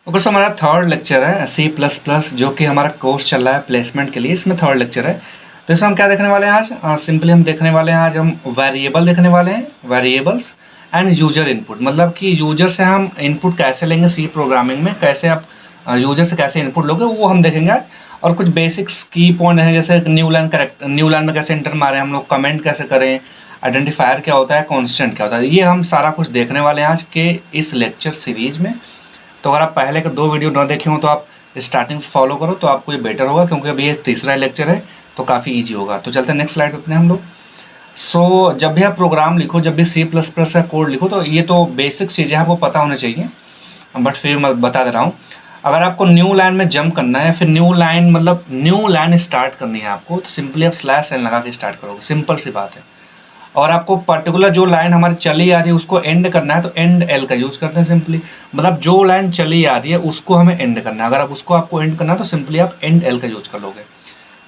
Okay, सो हमारा third lecture है C plus plus, जो कि हमारा कोर्स चल रहा है प्लेसमेंट के लिए। इसमें थर्ड लेक्चर है। तो इसमें हम क्या देखने वाले हैं आज? सिंपली हम देखने वाले हैं आज हम वेरिएबल देखने वाले हैं, वेरिएबल्स एंड यूजर इनपुट। मतलब कि यूजर से हम इनपुट कैसे लेंगे सी प्रोग्रामिंग में, कैसे आप यूजर से कैसे इनपुट लोगे वो हम देखेंगे आज। और कुछ बेसिक्स की पॉइंट है, जैसे न्यू लाइन में कैसे इंटर मारें हम लोग, कमेंट कैसे करें, आइडेंटिफायर क्या होता है, कॉन्स्टेंट क्या होता है, ये हम सारा कुछ देखने वाले हैं आज के इस लेक्चर सीरीज में। तो अगर आप पहले के 2 वीडियो ना देखे हो तो आप स्टार्टिंग से फॉलो करो तो आपको ये बेटर होगा, क्योंकि अभी ये तीसरा लेक्चर है तो काफ़ी ईजी होगा। तो चलते हैं नेक्स्ट स्लाइड पे हम लोग। सो जब भी आप प्रोग्राम लिखो, जब भी सी प्लस प्लस का कोड लिखो, तो ये तो बेसिक चीज़ें आपको पता होना चाहिए, बट फिर मैं बता दे रहा हूँ। अगर आपको न्यू लाइन में जंप करना है, फिर न्यू लाइन मतलब न्यू लाइन स्टार्ट करनी है आपको, तो सिंपली आप स्लैश एन लगा के स्टार्ट करोगे, सिंपल सी बात है। और आपको पर्टिकुलर जो लाइन हमारी चली आ रही है उसको एंड करना है, तो एंड एल का यूज़ करते हैं सिंपली। मतलब जो लाइन चली आ रही है उसको हमें एंड करना है। अगर आप उसको आपको एंड करना है तो सिंपली आप एंड एल का यूज़ कर लोगे।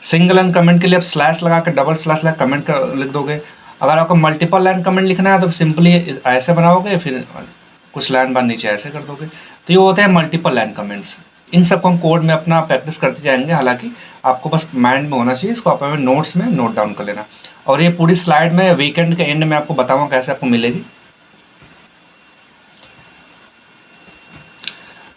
सिंगल लाइन कमेंट के लिए आप स्लैश लगा के डबल स्लैश लगा कमेंट कर लिख दोगे। अगर आपको मल्टीपल लाइन कमेंट लिखना है तो सिंपली ऐसे बनाओगे, फिर कुछ लाइन बाद नीचे ऐसे कर दोगे। तो ये होते हैं मल्टीपल लाइन कमेंट्स। इन सबको हम कोड में अपना प्रैक्टिस करते जाएंगे, हालांकि आपको बस माइंड में होना चाहिए, इसको आप अपने नोट्स में नोट डाउन कर लेना। और ये पूरी स्लाइड में वीकेंड के एंड में आपको बताऊंगा कैसे आपको मिलेगी।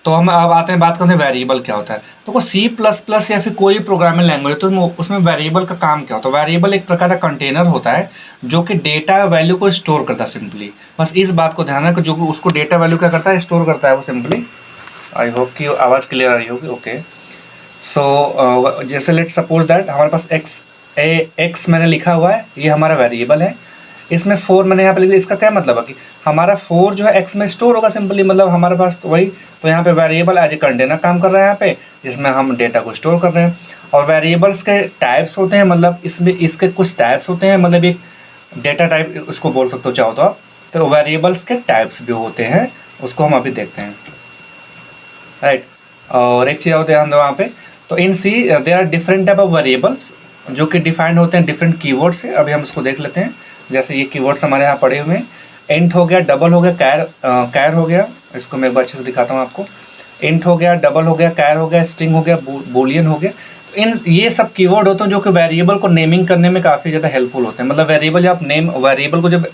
तो हम अब आते हैं, बात करते हैं वेरिएबल क्या होता है। तो सी प्लस प्लस या फिर कोई प्रोग्रामिंग लैंग्वेज तो उसमें वेरिएबल का काम क्या होता है? वेरिएबल एक प्रकार का कंटेनर होता है जो कि डेटा वैल्यू को स्टोर करता है सिंपली। बस इस बात को ध्यान रखो, जो कि उसको डेटा वैल्यू क्या करता है, स्टोर करता है वो सिंपली। आई होप कि आवाज़ क्लियर आ रही होगी। ओके, सो जैसे लेट सपोज दैट हमारे पास एक्स मैंने लिखा हुआ है, ये हमारा वेरिएबल है। इसमें 4 मैंने यहाँ पे लिख दिया। इसका क्या मतलब है कि हमारा 4 जो है एक्स में स्टोर होगा सिंपली। मतलब हमारे पास तो वही, तो यहाँ पे वेरिएबल एज ए कंटेनर काम कर रहा है यहाँ पे, जिसमें हम डेटा को स्टोर कर रहे हैं। और वेरिएबल्स के टाइप्स होते हैं, मतलब इसमें इसके कुछ टाइप्स होते हैं, मतलब एक डेटा टाइप उसको बोल सकते हो चाहो तो आप। तो वेरिएबल्स के टाइप्स भी होते हैं, उसको हम अभी देखते हैं, राइट। और एक चीज़ और ध्यान दो वहाँ पे, तो in C there are different type of variables जो कि डिफाइंड होते हैं डिफरेंट कीवर्ड से। अभी हम इसको देख लेते हैं। जैसे ये कीवर्ड्स हमारे यहाँ पड़े हुए हैं, इंट हो गया, डबल हो गया, कैर हो गया। इसको मैं एक बार अच्छे से दिखाता हूँ आपको। इंट हो गया, डबल हो गया, कैर हो गया, स्ट्रिंग हो गया, बूलियन हो गया। तो इन ये सब कीवर्ड होते हैं जो कि वेरिएबल को नेमिंग करने में काफ़ी ज़्यादा हेल्पफुल होते हैं। मतलब वेरिएबल जब आप नेम वेरिएबल को जब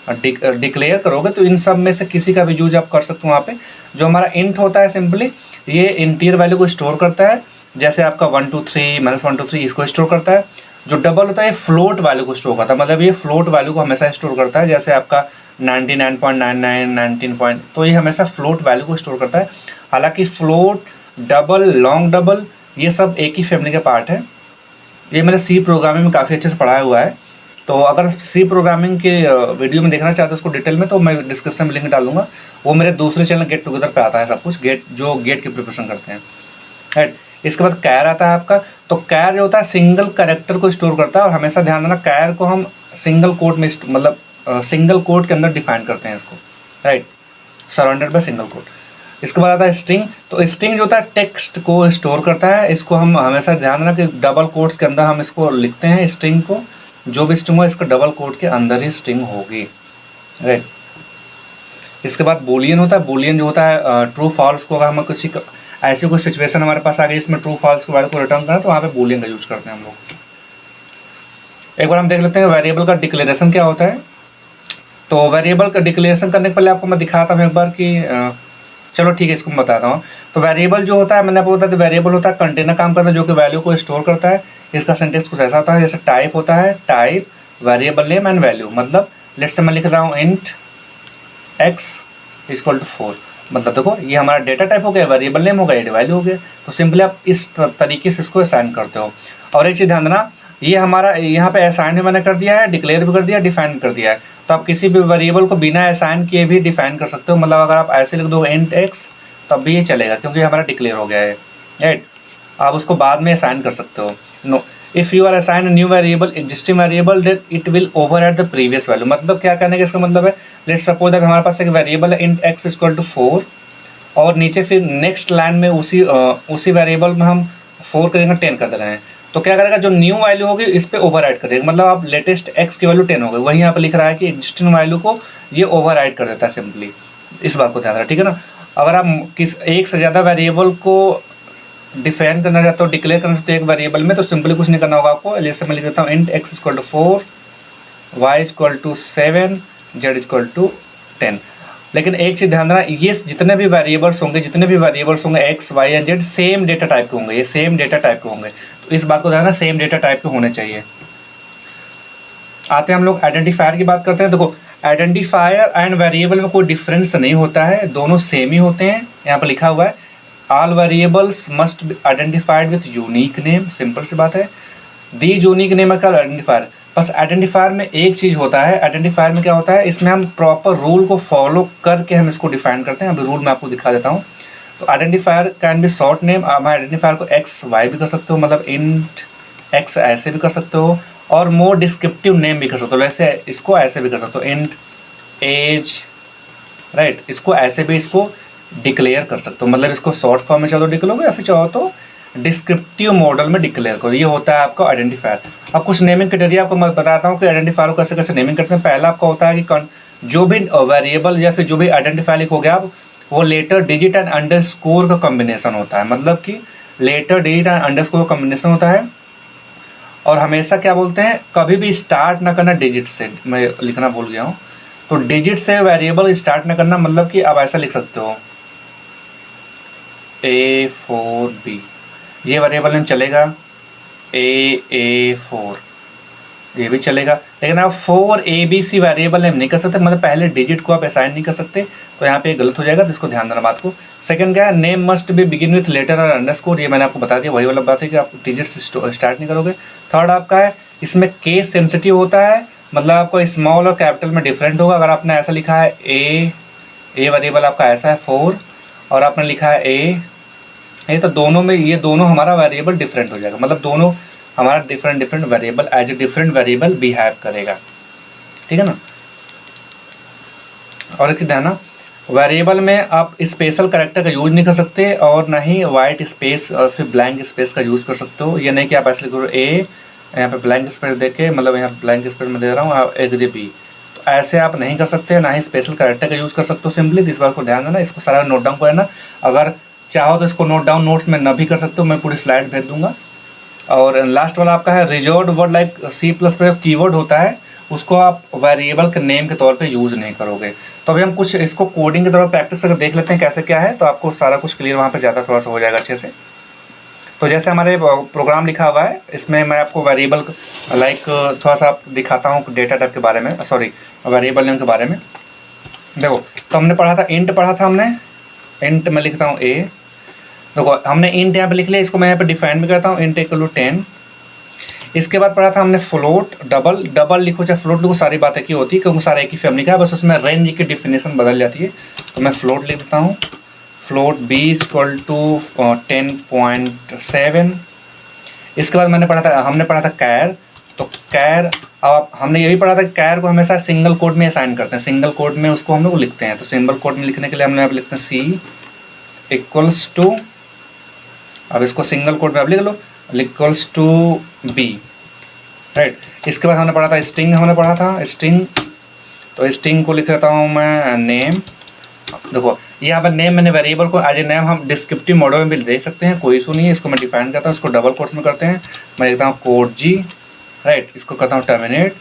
डिक्लेयर करोगे तो इन सब में से किसी का भी यूज आप कर सकते हो। वहाँ पे जो हमारा इंट होता है सिंपली ये इंटीरियर वैल्यू को स्टोर करता है, जैसे आपका 1 2 3 -1 2 3 इसको स्टोर करता है। जो डबल होता है ये फ्लोट वैल्यू को स्टोर करता है, मतलब ये फ्लोट वैल्यू को हमेशा स्टोर करता है, जैसे आपका 99.99 19 पॉइंट, तो ये हमेशा फ्लोट वैल्यू को स्टोर करता है। हालांकि फ्लोट, डबल, लॉन्ग डबल ये सब एक ही फैमिली के पार्ट है। ये मैंने सी प्रोग्रामिंग में काफ़ी अच्छे से पढ़ाया हुआ है। तो अगर सी प्रोग्रामिंग के वीडियो में देखना चाहते हो उसको डिटेल में, तो मैं डिस्क्रिप्शन में लिंक डाल दूंगा। वो मेरे दूसरे चैनल गेट टुगेदर पे आता है सब कुछ, जो गेट की प्रिपरेशन करते हैं, राइट। इसके बाद कैर आता है आपका। तो कैर जो होता है सिंगल कैरेक्टर को स्टोर करता है, और हमेशा ध्यान देना कैर को हम सिंगल कोट में मतलब सिंगल कोट के अंदर डिफाइन करते हैं इसको, right, surrounded by single quote. इसके बाद आता है स्ट्रिंग। तो स्ट्रिंग जो होता है टेक्स्ट को स्टोर करता है। इसको हम हमेशा ध्यान रखना कि डबल कोट्स के अंदर हम इसको लिखते हैं स्ट्रिंग को। जो भी स्ट्रिंग हो इसका डबल कोट के अंदर ही स्ट्रिंग होगी, राइट। इसके बाद बूलियन होता है। बूलियन जो होता है ट्रू फॉल्स को, अगर हम किसी ऐसी कोई सिचुएशन हमारे पास आ गई इसमें ट्रू फॉल्स के वैल्यू को रिटर्न करना, तो वहाँ पे बूलियन का यूज करते हैं हम लोग। एक बार हम देख लेते हैं वेरिएबल का डिक्लेरेशन क्या होता है। तो वेरिएबल का डिक्लेरेशन करने के पहले आपको मैं दिखाता हूँ एक बार कि चलो ठीक है, इसको मैं बताता हूँ। तो वेरिएबल जो होता है, मैंने आपको बताया, वेरिएबल होता है कंटेनर काम करता है जो कि वैल्यू को स्टोर करता है। इसका सिंटेक्स कुछ ऐसा होता है, जैसे टाइप होता है, type variable name and value. मतलब लेट्स से मैं लिख रहा हूँ इंट x इक्वल टू 4, मतलब देखो ये हमारा डेटा टाइप हो गया, वेरिएबल नेम हो गया, ये वैल्यू हो गया। तो सिंपली आप इस तरीके से इसको असाइन करते हो। और एक चीज़ ध्यान देना, ये हमारा यहाँ पे असाइन भी मैंने कर दिया है, डिक्लेयर भी कर दिया, डिफाइन कर दिया है। तो आप किसी भी वेरिएबल को बिना असाइन किए भी डिफाइन कर सकते हो। मतलब अगर आप ऐसे लिख दो इंट x तब भी ये चलेगा, क्योंकि हमारा डिक्लेयर हो गया है, राइट। आप उसको बाद में असाइन कर सकते हो। No, if you are assign new variable existing variable then it will override the previous value. मतलब क्या करने का इसका मतलब है, लेट्स सपोज दैट हमारे पास एक वेरिएबल है इंट x इक्वल टू 4, और नीचे फिर नेक्स्ट लाइन में उसी वेरिएबल में हम 4 करेंगे 10 कर दे रहे हैं। तो क्या करेगा, जो न्यू वैल्यू होगी इस पर ओवरराइड कर देगा। मतलब आप लेटेस्ट x की वैल्यू 10 हो गई, वहीं यहाँ पर लिख रहा है कि एग्जिस्टिंग वैल्यू को ये ओवरराइड कर देता है सिंपली। इस बात को ध्यान रखना, ठीक है ना। अगर आप किस एक से ज़्यादा वेरिएबल को डिफाइन करना चाहते हो, डिक्लेयर करना चाहते हो एक वेरिएबल में, तो सिंपली कुछ नहीं करना होगा आपको। जैसे मैं लिख देता हूँ int x equal to 4, y equal to 7, z equal to 10। लेकिन एक चीज़ ध्यान देना, ये जितने भी वेरिएबल्स होंगे x, y and z same data type के होंगे, ये सेम डेटा टाइप के होंगे, तो इस बात को ध्यान रखना, सेम डेटा टाइप के होने चाहिए। आते हैं हम लोग आइडेंटिफायर की बात करते हैं। देखो आइडेंटिफायर एंड वेरिएबल में कोई डिफरेंस नहीं होता है, दोनों सेम ही होते हैं। यहाँ पर लिखा हुआ है all variables must be identified with unique name, simple सी बात है। दीज यूनिक नेम है कल आइडेंटिफायर। बस आइडेंटिफायर में एक चीज़ होता है, आइडेंटिफायर में क्या होता है, इसमें हम प्रॉपर रूल को फॉलो करके हम इसको डिफाइन करते हैं। अभी रूल मैं आपको दिखा देता हूँ। तो identifier can be short name, आप आइडेंटिफायर को एक्स वाई भी कर सकते हो, मतलब इंट एक्स ऐसे भी कर सकते हो, और मोर डिस्क्रिप्टिव नेम भी कर सकते हो, वैसे इसको ऐसे भी कर सकते हो इंट एज, राइट। इसको ऐसे भी इसको डिक्लेयर कर सकते हो, मतलब इसको शॉर्ट फॉर्म में चाहो तो डिक्लेयर या फिर चाहो तो डिस्क्रिप्टिव मॉडल में डिक्लेयर करो। ये होता है आपका आइडेंटिफायर। अब कुछ नेमिंग क्राइटेरिया आपको मैं बताता हूँ कि आइडेंटिफायर को कैसे कैसे नेमिंग करते हैं। पहला आपका होता है कि जो भी वेरिएबल या फिर जो भी आइडेंटिफायर लिख हो गया आप, वो लेटर डिजिट एंड अंडरस्कोर का कॉम्बिनेशन होता है, मतलब कि लेटर डिजिट एंड अंडरस्कोर का कॉम्बिनेशन होता है। और हमेशा क्या बोलते हैं, कभी भी स्टार्ट ना करना डिजिट से, मैं लिखना भूल गया हूँ, तो डिजिट से वेरिएबल स्टार्ट ना करना, मतलब कि आप ऐसा लिख सकते हो A4B, ये वेरिएबल नेम चलेगा, A4 ये भी चलेगा, लेकिन आप 4ABC वेरिएबल नेम नहीं कर सकते, मतलब पहले डिजिट को आप असाइन नहीं कर सकते, तो यहाँ पे गलत हो जाएगा, तो इसको ध्यान देना बात को। सेकंड क्या है, name must be begin with letter और अंडरस्कोर, ये मैंने आपको बता दिया, वही वाला बात है कि आप डिजिट से स्टार्ट नहीं करोगे। थर्ड आपका है, इसमें केस सेंसिटिव होता है, मतलब आपको स्मॉल और कैपिटल में डिफरेंट होगा। अगर आपने ऐसा लिखा है ए वेरिएबल आपका ऐसा है 4, और आपने लिखा है ए, तो दोनों में ये दोनों हमारा वेरिएबल डिफरेंट हो जाएगा, मतलब दोनों हमारा different variable as a different variable behave करेगा, ठीक है ना। और एक ध्यान, वेरिएबल में आप स्पेशल कैरेक्टर का यूज नहीं कर सकते, और ना ही वाइट स्पेस और फिर ब्लैंक स्पेस का यूज़ कर सकते हो। ये नहीं कि आप ऐसे लिखो यहाँ पे ब्लैंक स्पेस देके, मतलब यहाँ ब्लैंक स्पेस में दे रहा हूँ आप बी, तो ऐसे आप नहीं कर सकते, ना ही स्पेशल कैरेक्टर का यूज़ कर सकते हो सिंपली। इस बात को ध्यान देना, इसको सारा नोट डाउन को है ना, अगर चाहो तो इसको नोट डाउन नोट्स में न भी कर सकते हो, मैं पूरी स्लाइड भेज दूंगा। और लास्ट वाला आपका है reserved word, like C++ keyword होता है, उसको आप वेरिएबल के नेम के तौर पे यूज़ नहीं करोगे। तो अभी हम कुछ इसको कोडिंग की तरफ प्रैक्टिस करके देख लेते हैं कैसे क्या है, तो आपको सारा कुछ क्लियर वहाँ पे ज़्यादा थोड़ा सा हो जाएगा अच्छे से। तो जैसे हमारे प्रोग्राम लिखा हुआ है, इसमें मैं आपको वेरिएबल लाइक थोड़ा सा दिखाता हूँ डेटा टाइप के बारे में, सॉरी वेरिएबल नेम के बारे में। देखो तो हमने पढ़ा था इंट, पढ़ा था हमने इंट, मैं लिखता हूँ ए। देखो हमने इंट यहाँ पे लिख लिया, इसको मैं यहाँ पे डिफाइन भी करता हूँ इंट इक्वल टू 10। इसके बाद पढ़ा था हमने फ्लोट, डबल लिखो चाहे फ्लोट लिखो, सारी बातें की होती है क्योंकि सारा एक ही फैमिली का है, बस उसमें रेंज की डिफिनेशन बदल जाती है। तो मैं फ्लोट लिख देता हूँ, फ्लोट b इक्वल टू 10.7। इसके बाद हमने पढ़ा था कैर। तो कैर, अब हमने ये भी पढ़ा था कि कैर को हमेशा सिंगल कोड में असाइन करते हैं, सिंगल कोड में उसको हम लोग लिखते हैं। तो सिंगल कोड में लिखने के लिए हमने यहाँ पे लिखते हैं C इक्वल्स टू, अब इसको सिंगल कोड में आप लिख लो, इक्वल्स टू B, राइट। इसके बाद हमने पढ़ा था स्ट्रिंग, हमने पढ़ा था स्ट्रिंग, तो स्ट्रिंग को लिख देता हूँ मैं नेम। देखो यहाँ पर नेम मैंने वेरिएबल को एज ए नेम हम डिस्क्रिप्टिव मॉडल में भी दे सकते हैं, कोई इशू नहीं है। इसको मैं डिफाइन करता हूँ, इसको डबल कोट्स में करते हैं, मैं लिखता हूँ कोड G, राइट। इसको करता हूँ टर्मिनेट।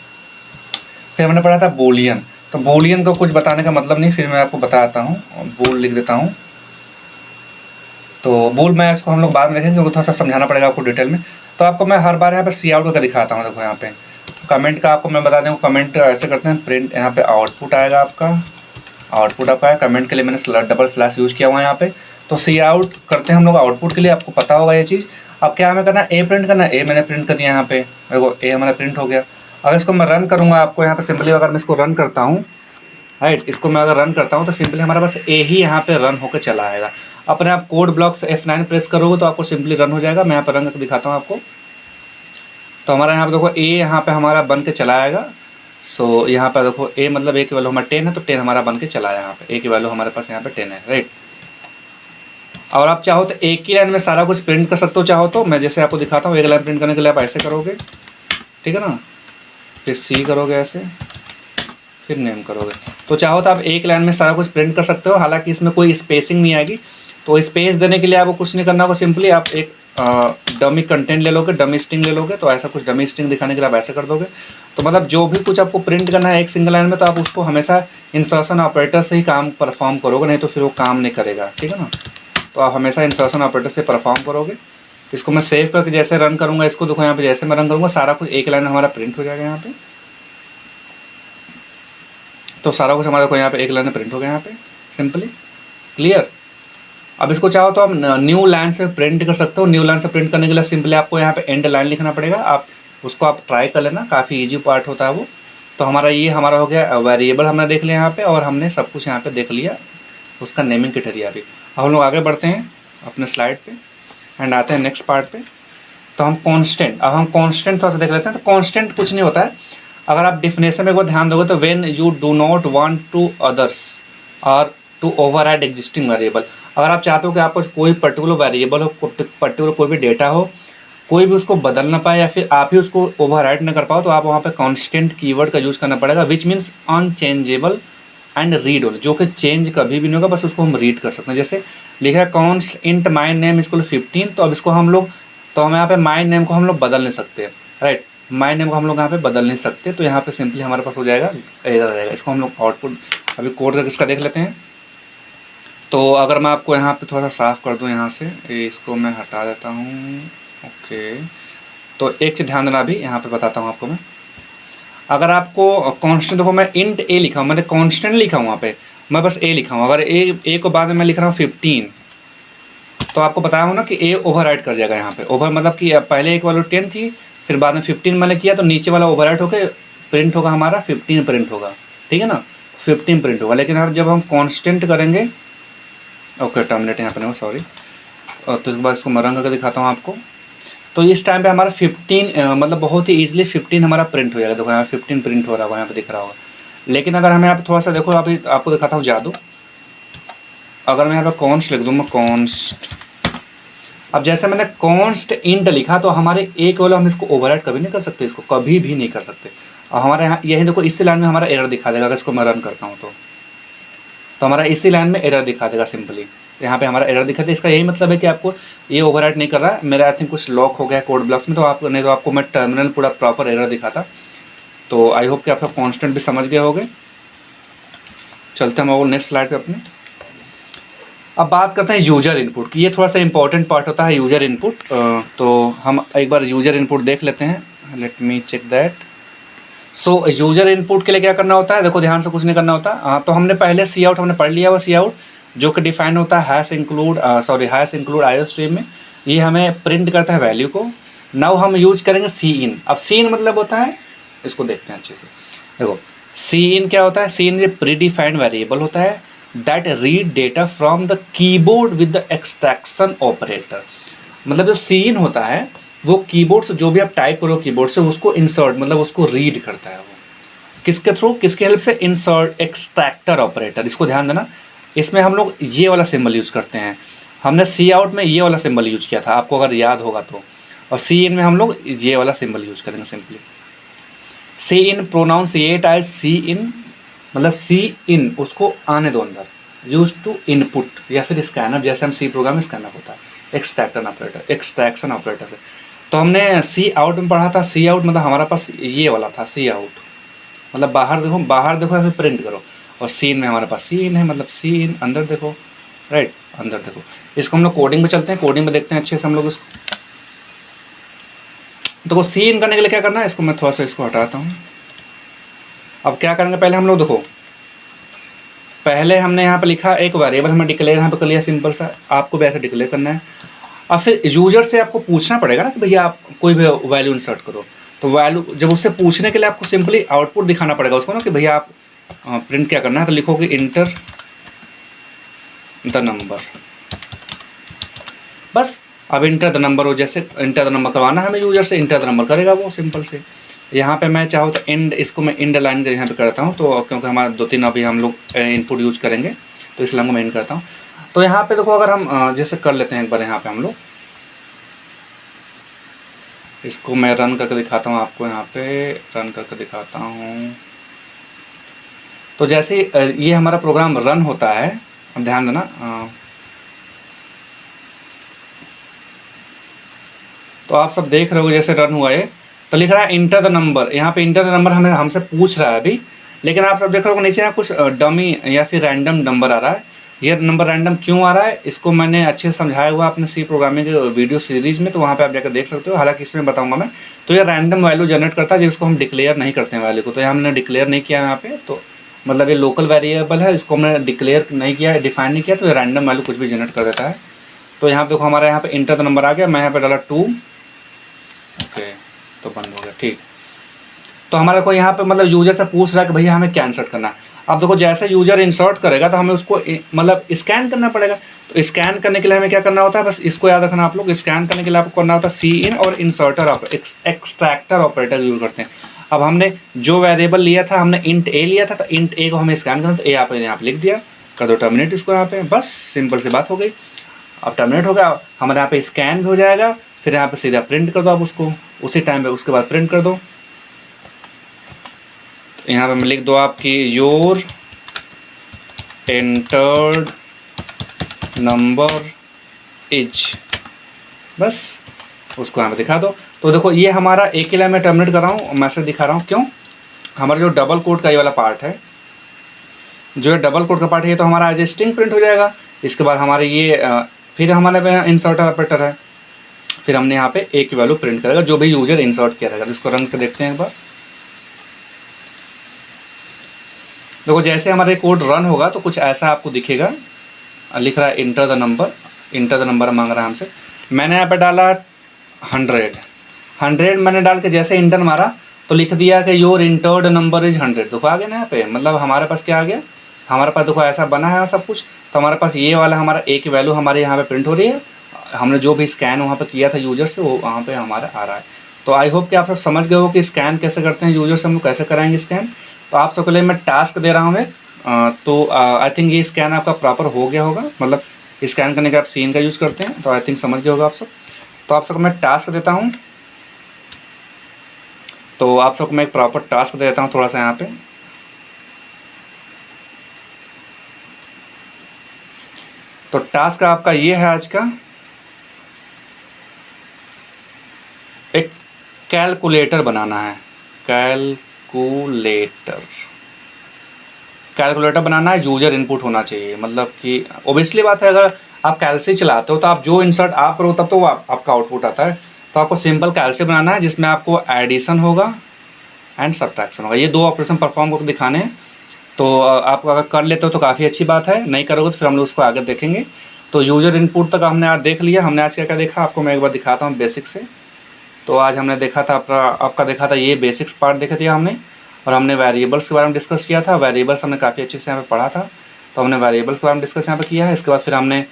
फिर हमने पढ़ा था बूलियन, तो बूलियन को कुछ बताने का मतलब नहीं, फिर मैं आपको बताता हूँ, बूल लिख देता हूँ। तो बूल मैं इसको हम लोग बाद में देखेंगे क्योंकि थोड़ा सा समझाना पड़ेगा आपको डिटेल में। तो आपको मैं हर बार यहाँ पे सी आउट करके दिखाता हूँ। देखो यहाँ पे कमेंट का आपको मैं बता दूँ, कमेंट ऐसे करते हैं, प्रिंट यहाँ पे आउटपुट आएगा आपका, आउटपुट आपका है। कमेंट के लिए मैंने डबल स्लैश यूज़ किया हुआ है यहाँ पे। तो सी आउट करते हैं हम लोग आउटपुट के लिए, आपको पता होगा ये चीज़। अब क्या हमें करना है, ए प्रिंट करना है, ए मैंने प्रिंट कर दिया यहाँ पे, देखो ए हमारा प्रिंट हो गया। अगर इसको मैं रन करूँगा आपको यहाँ पे सिंपली, अगर मैं इसको रन करता हूँ, राइट, इसको मैं अगर रन करता हूँ तो सिंपली हमारे पास ए ही यहाँ पे रन होकर चला आएगा। अपने आप कोड ब्लॉक्स F9 प्रेस करोगे तो आपको सिंपली रन हो जाएगा। मैं यहाँ पर रन करके दिखाता हूँ आपको। तो हमारा यहाँ पे देखो ए यहाँ पे हमारा बन के चला आएगा। सो यहाँ पर देखो ए मतलब ए की वैल्यू हमारा 10 है, तो 10 हमारा बन के चला है यहाँ पे, ए की वैल्यू हमारे पास यहाँ पे 10 है, राइट। और आप चाहो तो एक ही लाइन में सारा कुछ प्रिंट कर सकते हो, चाहो तो मैं जैसे आपको दिखाता हूँ। एक लाइन प्रिंट करने के लिए आप ऐसे करोगे, ठीक है ना, फिर सी करोगे ऐसे, फिर नेम करोगे। तो चाहो तो आप एक लाइन में सारा कुछ प्रिंट कर सकते हो, हालांकि इसमें कोई स्पेसिंग नहीं आएगी। तो स्पेस देने के लिए आपको कुछ नहीं करना होगा, सिंपली आप एक डमी कंटेंट ले लोगे, डमी स्ट्रिंग ले लोगे। तो ऐसा कुछ डमी स्ट्रिंग दिखाने के लिए आप ऐसे कर दोगे। तो मतलब जो भी कुछ आपको प्रिंट करना है एक सिंगल लाइन में, तो आप उसको हमेशा इंसर्शन ऑपरेटर से ही काम परफॉर्म करोगे, नहीं तो फिर वो काम नहीं करेगा, ठीक है ना। तो आप हमेशा इंसर्शन ऑपरेटर से परफॉर्म करोगे। इसको मैं सेव करके जैसे रन करूँगा, इसको देखो यहाँ पे जैसे मैं रन करूँगा सारा कुछ एक लाइन में हमारा प्रिंट हो जाएगा यहाँ पे। तो सारा कुछ हमारा को यहाँ पे एक लाइन में प्रिंट हो गया यहाँ पे, सिंपली क्लियर। अब इसको चाहो तो आप न्यू लाइन से प्रिंट कर सकते हो। न्यू लाइन से प्रिंट करने के लिए सिंपली आपको यहाँ पे एंड लाइन लिखना पड़ेगा। आप उसको आप ट्राई कर लेना, काफ़ी इजी पार्ट होता है वो। तो हमारा ये हमारा हो गया वेरिएबल, हमने देख लिया यहाँ पे, और हमने सब कुछ यहाँ पे देख लिया उसका नेमिंग क्राइटेरिया भी। अब हम लोग आगे बढ़ते हैं अपने स्लाइड पे एंड आते हैं नेक्स्ट पार्ट पे। तो हम कॉन्स्टेंट, अब हम कॉन्स्टेंट थोड़ा सा देख लेते हैं। तो कॉन्स्टेंट कुछ नहीं होता है, अगर आप डिफिनेशन में एक बार ध्यान दोगे तो when you do not want to others और टू ओवरराइड एग्जिस्टिंग वेरिएबल। अगर आप चाहते हो कि आपको कोई पर्टिकुलर वेरिएबल हो, पर्टिकुलर कोई भी डेटा हो, कोई भी उसको बदल ना पाए या फिर आप ही उसको ओवरराइड ना कर पाओ, तो आप वहाँ पे कांस्टेंट कीवर्ड का यूज़ करना पड़ेगा, which means unchangeable and read, जो कि चेंज कभी भी नहीं होगा, बस उसको हम रीड कर सकते हैं। जैसे लिखा है cons int my name equal 15, तो अब इसको हम लोग, तो हम यहाँ पे माई नेम को हम लोग बदल नहीं सकते, राइट। माई नेम को हम लोग यहाँ पे बदल नहीं सकते, तो यहाँ पे सिंपली हमारे पास हो जाएगा एरर रहेगा। इसको हम लोग आउटपुट अभी कोड करके इसका देख लेते हैं। तो अगर मैं आपको यहाँ पे थोड़ा सा साफ़ कर दूँ, यहाँ से इसको मैं हटा देता हूँ, ओके। तो एक चीज़ ध्यान देना, अभी यहाँ पे बताता हूँ आपको मैं। अगर आपको कांस्टेंट, देखो मैं इंट ए लिखा हूँ, मैंने कांस्टेंट लिखा हूँ वहाँ पे, मैं बस ए लिखा हूँ। अगर ए को बाद में मैं लिख रहा हूँ 15, तो आपको बताया हो ना कि ए ओवरराइड कर जाएगा यहाँ पे। ओवर मतलब कि पहले एक वाला 10 थी, फिर बाद में 15 मैंने किया, तो नीचे वाला ओवरराइड होकर प्रिंट होगा हमारा 15 प्रिंट होगा, ठीक है ना, 15 प्रिंट होगा। लेकिन अब जब हम कांस्टेंट करेंगे, ओके टर्मिनेट यहाँ पे नहीं, सॉरी, और तो इसके बाद इसको मैं रंग करके दिखाता हूँ आपको। तो इस टाइम पे हमारा 15 मतलब बहुत ही ईजिली 15 हमारा प्रिंट हो जाएगा। देखो यहाँ 15 प्रिंट हो रहा होगा, यहाँ पे दिख रहा होगा। लेकिन अगर हमें आप थोड़ा सा देखो, अभी आपको दिखाता हूँ जादू। अगर मैं यहाँ पे कॉन्स्ट लिख दूँ, मैं कॉन्स्ट, अब जैसे मैंने कॉन्स्ट इंट लिखा, तो हमारे एक वाला हम इसको ओवरराइड कभी नहीं कर सकते, इसको कभी भी नहीं कर सकते। और हमारे यहाँ यही देखो, इसी लाइन में हमारा एरर दिखा देगा। अगर इसको मैं रन करता हूँ तो हमारा इसी लाइन में एरर दिखा देगा, सिंपली यहाँ पे हमारा एरर दिखा देगा। इसका यही मतलब है कि आपको ये ओवरराइड नहीं कर रहा है। मेरा आई थिंक कुछ लॉक हो गया कोड ब्लॉक्स में, तो आप नहीं तो आपको मैं टर्मिनल पूरा प्रॉपर एरर दिखाता। तो आई होप कि आप सब कॉन्स्टेंट भी समझ गए होंगे। चलते हैं हम और नेक्स्ट स्लाइड पे अपने। अब बात करते हैं यूजर इनपुट की। ये थोड़ा सा इंपॉर्टेंट पार्ट होता है यूजर इनपुट। तो हम एक बार यूजर इनपुट देख लेते हैं। Let me check that. So user input के लिए क्या करना होता है, देखो ध्यान से कुछ नहीं करना होता। तो हमने पहले सी आउट हमने पढ़ लिया, वो सी आउट जो कि डिफाइन होता है हैश इंक्लूड आईओ स्ट्रीम में। ये हमें प्रिंट करता है वैल्यू को। नाउ हम यूज करेंगे सी इन। अब सी इन मतलब होता है, इसको देखते हैं अच्छे से। देखो सी इन क्या होता है, सी इन प्री डिफाइंड वेरिएबल होता है that read data from the keyboard with the extraction operator. मतलब जो सी इन होता है वो कीबोर्ड से जो भी आप टाइप करो कीबोर्ड से, उसको इंसर्ट मतलब उसको रीड करता है। वो किसके थ्रू, किसके हेल्प से, इंसर्ट एक्सट्रैक्टर ऑपरेटर। इसको ध्यान देना, इसमें हम लोग ये वाला सिंबल यूज करते हैं। हमने सी आउट में ये वाला सिंबल यूज किया था, आपको अगर याद होगा तो। और सी इन में हम लोग ये वाला सिंबल यूज करेंगे सिंपली। सी इन प्रोनाउंसिएट एज सी इन, मतलब सी इन उसको आने दो अंदर। यूज टू इनपुट या फिर स्कैनर, जैसे हम सी प्रोग्राम में स्कैनर होता है, एक्सट्रैक्शन ऑपरेटर से। तो हमने सी आउट में पढ़ा था। सी आउट मतलब हमारे पास ये वाला था सी आउट, मतलब बाहर देखो या फिर प्रिंट करो। और सीन में हमारे पास सीन है, मतलब सीन अंदर देखो, राइट, अंदर देखो। इसको हम लोग कोडिंग में चलते हैं, कोडिंग में देखते हैं अच्छे से हम लोग इसको। देखो सीन करने के लिए क्या करना है, इसको मैं थोड़ा सा इसको हटाता हूँ। अब क्या करेंगे, पहले हम लोग देखो, पहले हमने यहाँ पे लिखा एक वेरिएबल हमने डिक्लेयर यहाँ पे कर लिया, सिंपल सा। आपको भी ऐसे डिक्लेयर करना है। और फिर यूजर से आपको पूछना पड़ेगा ना कि भैया आप कोई भी वैल्यू इंसर्ट करो। तो वैल्यू जब उससे पूछने के लिए आपको सिंपली आउटपुट दिखाना पड़ेगा उसको ना, कि भैया आप प्रिंट क्या करना है। तो लिखोगे इंटर द नंबर, बस। अब इंटर द नंबर हो, जैसे इंटर द नंबर करवाना है हमें यूजर से, इंटर द नंबर करेगा वो, सिंपल से। यहाँ पे मैं चाहूँ तो एंड, इसको मैं एंड लाइन यहाँ पे करता हूँ। तो क्योंकि हमारा 2-3 अभी हम लोग इनपुट यूज करेंगे, तो इसलिए मैं एंड करता हूँ। तो यहाँ पे देखो, अगर हम जैसे कर लेते हैं एक बार, यहाँ पे हम लोग इसको मैं रन करके दिखाता हूँ आपको। यहाँ पे रन करके दिखाता हूँ। तो जैसे ये हमारा प्रोग्राम रन होता है, अब ध्यान देना, तो आप सब देख रहे हो जैसे रन हुआ है, तो लिख रहा है इंटर द नंबर। यहाँ पे इंटर द नंबर हमें हमसे पूछ रहा है अभी, लेकिन आप सब देख रहे हो नीचे यहाँ कुछ डमी या फिर रैंडम नंबर आ रहा है। ये नंबर रैंडम क्यों आ रहा है, इसको मैंने अच्छे से समझाया हुआ अपने सी प्रोग्रामिंग के वीडियो सीरीज़ में, तो वहाँ पे आप जाकर देख सकते हो, हालांकि इसमें बताऊंगा मैं। तो ये रैंडम वैल्यू जनरेट करता है जिसको हम डिक्लेयर नहीं करते हैं वैल्यू को, तो यहाँ हमने डिक्लेयर नहीं किया यहाँ पे, तो मतलब ये लोकल वेरिएबल है, इसको हमने डिक्लेयर नहीं किया है, डिफाइन नहीं किया, तो ये रैंडम वैल्यू कुछ भी जनरेट कर देता है। तो यहाँ पे देखो हमारा यहाँ पे इंटर द नंबर आ गया, मैं यहाँ पे डाला 2, ओके, तो बंद हो गया, ठीक। तो हमारे को यहाँ पे मतलब यूजर से पूछ रहा है कि भैया हमें क्या इंसर्ट करना है। अब देखो जैसे यूजर इंसर्ट करेगा तो हमें उसको मतलब स्कैन करना पड़ेगा, तो स्कैन करने के लिए हमें क्या करना होता है, बस इसको याद रखना आप लोग, स्कैन करने के लिए आपको करना होता है सी इन और इंसर्टर एक्सट्रैक्टर ऑपरेटर यूज करते हैं। अब हमने जो वेरिएबल लिया था, हमने इंट ए लिया था, तो इंट ए को हमें स्कैन करना, तो ए आपने यहाँ पे लिख दिया, कर दो टर्मिनेट इसको यहाँ पे, बस सिंपल सी बात हो गई। अब टर्मिनेट हो गया, हमारे यहाँ पे स्कैन भी हो जाएगा, फिर यहाँ पे सीधा प्रिंट कर दो आप उसको उसी टाइम पे, उसके बाद प्रिंट कर दो। तो यहाँ पे मैं लिख दो आपकी योर एंटर्ड नंबर इज, बस उसको यहाँ पे दिखा दो। तो देखो ये हमारा एक ही लाइन में टर्मिनेट कर रहा हूँ, मैसेज दिखा रहा हूँ, क्यों, हमारा जो डबल कोड का ये वाला पार्ट है, जो है डबल कोड का पार्ट है, तो हमारा एज ए स्ट्रिंग प्रिंट हो जाएगा। इसके बाद हमारे ये फिर हमारे पे इंसर्टर ऑपरेटर है, फिर हमने यहाँ पे ए की वैल्यू प्रिंट करेगा जो भी यूजर इंसर्ट किया रहेगा। इसको रन कर देखते हैं एक बार। देखो जैसे हमारे कोड रन होगा तो कुछ ऐसा आपको दिखेगा, लिख रहा है enter the number, enter the number मांग रहा है हमसे। मैंने यहाँ पे डाला 100 मैंने डाल के जैसे इंटर मारा तो लिख दिया कि योर इंटर्ड नंबर इज 100। देखो आ गया ना यहाँ पे, मतलब हमारे पास क्या आ गया, हमारे पास देखो ऐसा बना है सब कुछ। तो हमारे पास ये वाला हमारा ए की वैल्यू हमारे यहाँ पे प्रिंट हो रही है, हमने जो भी स्कैन वहाँ पे किया था यूजर से वो वहाँ पे हमारा आ रहा है। तो आई होप कि आप सब समझ गए हो कि स्कैन कैसे करते हैं यूजर से, हम लोग कैसे कराएंगे स्कैन। तो आप सबके लिए मैं टास्क दे रहा हूँ एक, तो आई थिंक ये स्कैन आपका प्रॉपर हो गया होगा, मतलब स्कैन करने के आप सीन का यूज़ करते हैं, तो आई थिंक समझ गए होगा आप सब। तो आप सबको मैं टास्क देता हूँ, तो आप सबको मैं एक प्रॉपर टास्क देता हूँ थोड़ा सा यहाँ पे। तो टास्क आपका ये है आज का, एक कैलकुलेटर बनाना है, कैलकुलेटर बनाना है, यूजर इनपुट होना चाहिए। मतलब कि ओबियसली बात है, अगर आप कैलसी चलाते हो तो आप जो इंसर्ट आप करो तब तो वो आपका आउटपुट आता है। तो आपको सिंपल कैलसी बनाना है जिसमें आपको एडिशन होगा एंड सब्ट्रैक्शन होगा, ये दो ऑपरेशन परफॉर्म करके दिखाने हैं। तो आप अगर कर लेते हो तो काफ़ी अच्छी बात है, नहीं करोगे तो फिर हम लोग उसको आगे देखेंगे। तो यूजर इनपुट तक हमने आज देख लिया। हमने आज क्या क्या देखा आपको मैं एक बार दिखाता हूँ बेसिक से। तो आज हमने देखा था आपका देखा था ये बेसिक्स पार्ट देखा दिया हमने, और हमने वेरिएबल्स के बारे में डिस्कस किया था। वेरिएबल्स हमने काफ़ी अच्छे से यहाँ पे पढ़ा था, तो हमने वेरिएबल्स के बारे में डिस्कस यहाँ पे किया है। इसके बाद फिर हमने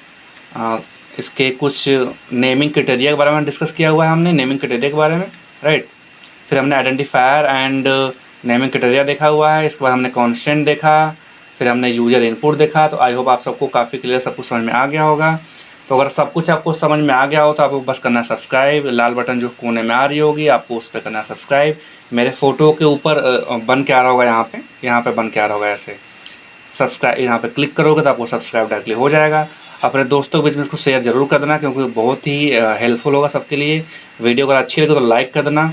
इसके कुछ नेमिंग क्राइटेरिया के बारे में डिस्कस किया हुआ है, हमने नेमिंग क्राइटेरिया के बारे में, राइट। फिर हमने आइडेंटिफायर एंड नेमिंग क्राइटेरिया देखा हुआ है। इसके बाद हमने कॉन्स्टेंट देखा, फिर हमने यूजर इनपुट देखा। तो आई होप आप सबको काफ़ी क्लियर सब कुछ समझ में आ गया होगा। तो अगर सब कुछ आपको समझ में आ गया हो तो आपको बस करना है सब्सक्राइब, लाल बटन जो कोने में आ रही होगी आपको उस पर करना है सब्सक्राइब। मेरे फ़ोटो के ऊपर बन के आ रहा होगा, यहाँ पे बन के आ रहा होगा ऐसे सब्सक्राइब, यहाँ पे क्लिक करोगे तो आपको सब्सक्राइब डायरेक्टली हो जाएगा। अपने दोस्तों के बीच में इसको शेयर जरूर कर देना क्योंकि बहुत ही हेल्पफुल होगा सबके लिए। वीडियो अगर अच्छी लगे तो लाइक कर देना।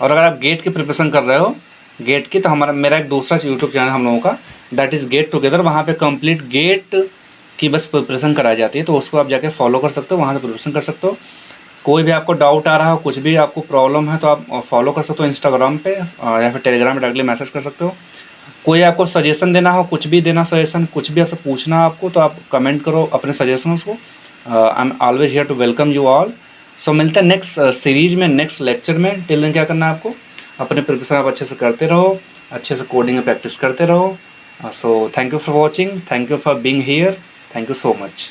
और अगर आप गेट की प्रिपरेशन कर रहे हो गेट की, तो मेरा एक दूसरा यूट्यूब चैनल हम लोगों का, दैट इज़ गेट टुगेदर, वहाँ पे कंप्लीट गेट की बस प्रिपरेशन कराई जाती है। तो उसको आप जाके फॉलो कर सकते हो, वहाँ से प्रिपरेशन कर सकते हो। कोई भी आपको डाउट आ रहा हो, कुछ भी आपको प्रॉब्लम है तो आप फॉलो कर सकते हो इंस्टाग्राम पे या फिर टेलीग्राम पे डायरेक्टली मैसेज कर सकते हो। कोई आपको सजेशन देना हो, कुछ भी देना सजेशन, कुछ भी आपसे पूछना हो आपको, तो आप कमेंट करो अपने सजेशंस को। I am always here to welcome you all. So मिलते हैं नेक्स्ट सीरीज में, नेक्स्ट लेक्चर में। टिल देन क्या करना है आपको, अपने प्रिपरेशन आप अच्छे से करते रहो, अच्छे से कोडिंग में प्रैक्टिस करते रहो। So thank you for watching, thank you for being here, thank you so much.